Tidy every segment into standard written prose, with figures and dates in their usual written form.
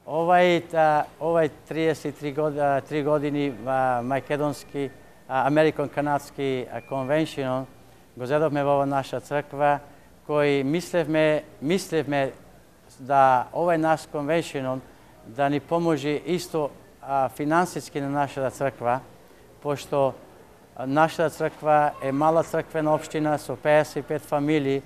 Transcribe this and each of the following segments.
Ovaj 33 години македонски, американ-канадски конвеншн го зедовме во наша црква, кој мислевме да овај наш конвеншн да ни поможи исто финансиски на нашата црква, пошто нашата црква е мала црквена општина со 55 фамилии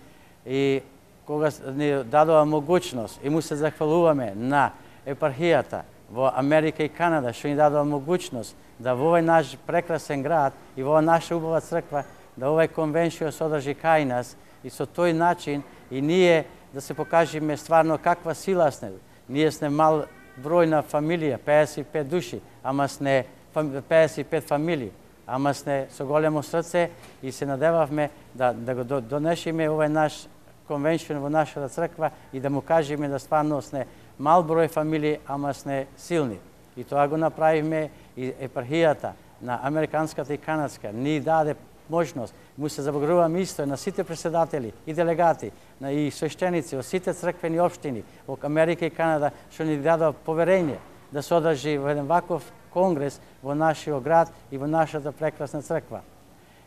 и кога ни дадува могуćност и му се захвалуваме на епархијата во Америка и Канада што ни дадува могуćност да во овој наш прекрасен град и во наша убава црква да овај конвеншн содржи кај нас и со тој начин и ние да се покажеме стварно каква сила сме. Ние сме мал бројна фамилија, 55 души, ама сме 55 фамилии, ама сме со големо срце и се надевавме да го донесеме овај наш конвеншн во нашата црква и да му кажеме да стварно сме мал број фамилии, ама сме силни. И тоа го направивме и епархијата на американската и канадска ни даде можност. Му се заблагодарувам исто на сите председатели и делегати, и свештеници од сите црквени општини од Америка и Канада што ни дадоа поверење да се одржи во еден ваков конгрес во нашиот град и во нашата прекрасна црква.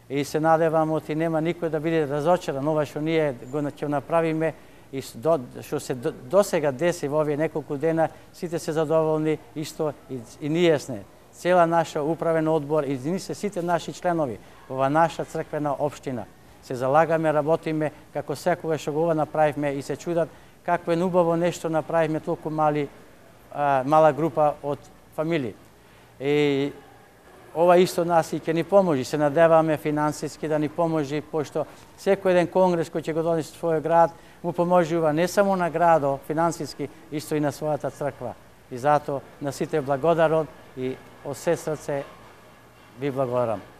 И се надевам и нема никој да биде разочаран ова што ние ќе направиме и што се досега деси во овие неколку дена, сите се задоволни исто и ние сме. Цела наша управен одбор и сите наши членови во наша црквена општина се залагаме, работиме како секогаш што го направивме и се чудат какво е убаво нешто направивме толку мала група од фамилии. И ова исто нас и ќе ни поможи, се надеваме финансиски да ни поможи, пошто секој еден конгрес кој ќе го донесе својот град му поможува не само на градо финансиски, исто и на својата црква. И затоа на сите благодарам и од се срце ви благодарам.